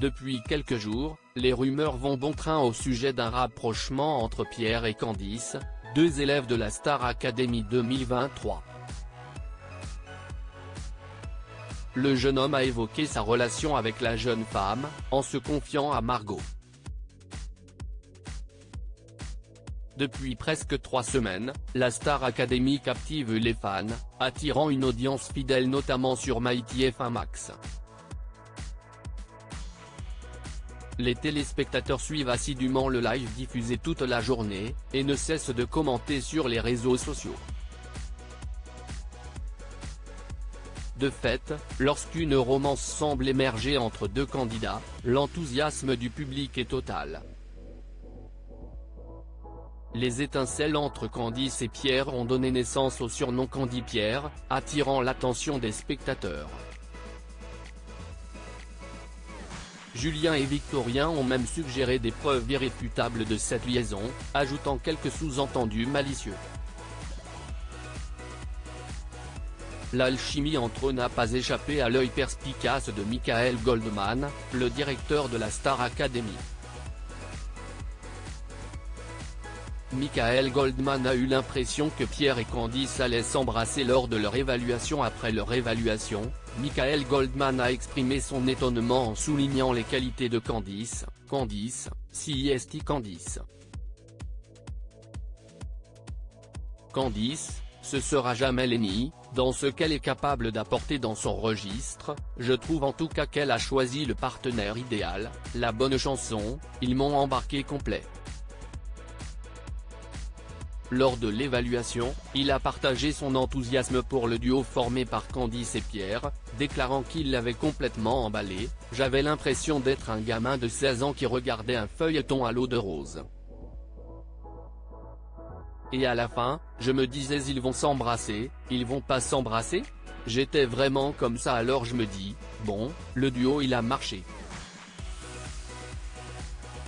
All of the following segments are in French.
Depuis quelques jours, les rumeurs vont bon train au sujet d'un rapprochement entre Pierre et Candice, deux élèves de la Star Academy 2023. Le jeune homme a évoqué sa relation avec la jeune femme, en se confiant à Margot. Depuis presque 3 semaines, la Star Academy captive les fans, attirant une audience fidèle notamment sur MyTF1 Max. Les téléspectateurs suivent assidûment le live diffusé toute la journée, et ne cessent de commenter sur les réseaux sociaux. De fait, lorsqu'une romance semble émerger entre deux candidats, l'enthousiasme du public est total. Les étincelles entre Candice et Pierre ont donné naissance au surnom Candy Pierre, attirant l'attention des spectateurs. Julien et Victorien ont même suggéré des preuves irréfutables de cette liaison, ajoutant quelques sous-entendus malicieux. L'alchimie entre eux n'a pas échappé à l'œil perspicace de Michael Goldman, le directeur de la Star Academy. Michael Goldman a eu l'impression que Pierre et Candice allaient s'embrasser lors de leur évaluation. Après leur évaluation, Michael Goldman a exprimé son étonnement en soulignant les qualités de Candice, CIST Candice. Candice, ce sera jamais Lenny, dans ce qu'elle est capable d'apporter dans son registre, je trouve en tout cas qu'elle a choisi le partenaire idéal, la bonne chanson, ils m'ont embarqué complet. Lors de l'évaluation, il a partagé son enthousiasme pour le duo formé par Candice et Pierre, déclarant qu'il l'avait complètement emballé, « J'avais l'impression d'être un gamin de 16 ans qui regardait un feuilleton à l'eau de rose. Et à la fin, je me disais ils vont s'embrasser, ils vont pas s'embrasser ? J'étais vraiment comme ça alors je me dis, bon, le duo il a marché. »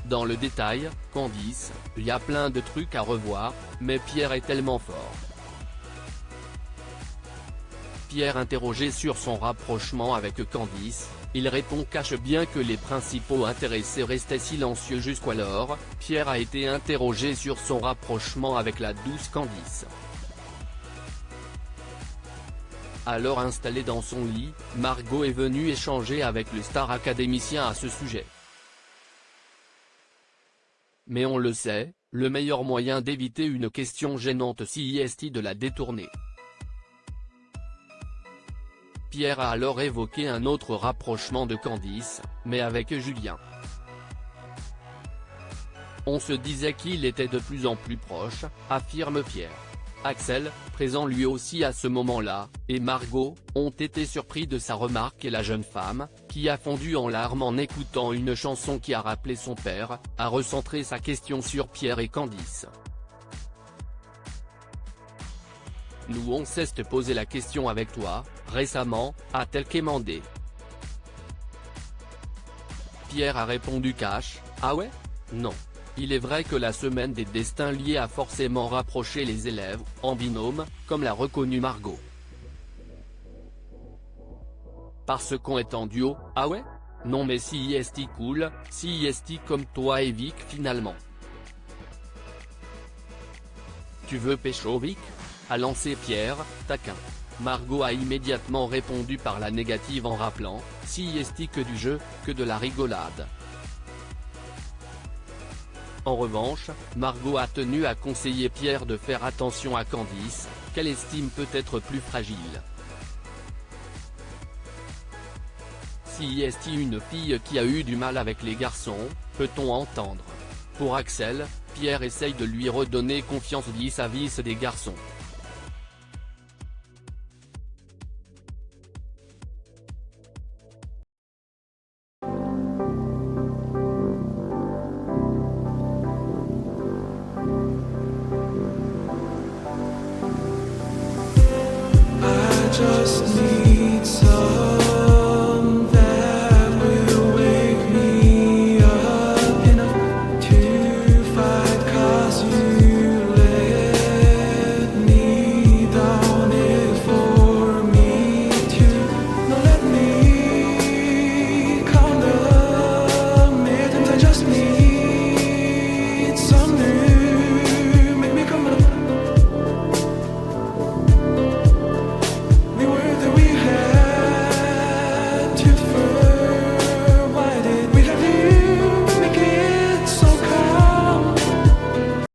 Dans le détail, Candice, il y a plein de trucs à revoir, mais Pierre est tellement fort. Pierre interrogé sur son rapprochement avec Candice, il répond cache bien que les principaux intéressés restaient silencieux jusqu'alors. Pierre a été interrogé sur son rapprochement avec la douce Candice. Alors installée dans son lit, Margot est venue échanger avec le star académicien à ce sujet. Mais on le sait, le meilleur moyen d'éviter une question gênante c'est de la détourner. Pierre a alors évoqué un autre rapprochement de Candice, mais avec Julien. On se disait qu'il était de plus en plus proche, affirme Pierre. Axel, présent lui aussi à ce moment-là, et Margot, ont été surpris de sa remarque et la jeune femme, qui a fondu en larmes en écoutant une chanson qui a rappelé son père, a recentré sa question sur Pierre et Candice. Nous on s'est posé la question avec toi, récemment, a-t-elle quémandé. Pierre a répondu cash, ah ouais ? Non. Il est vrai que la semaine des destins liés a forcément rapproché les élèves, en binôme, comme l'a reconnu Margot. Parce qu'on est en duo, ah ouais ? Non mais CIST cool, CIST comme toi et Vic finalement. Tu veux pécho Vic ? A lancé Pierre, taquin. Margot a immédiatement répondu par la négative en rappelant, CIST que du jeu, que de la rigolade. En revanche, Margot a tenu à conseiller Pierre de faire attention à Candice, qu'elle estime peut-être plus fragile. CIST une fille qui a eu du mal avec les garçons, peut-on entendre. Pour Axel, Pierre essaye de lui redonner confiance vis-à-vis des garçons.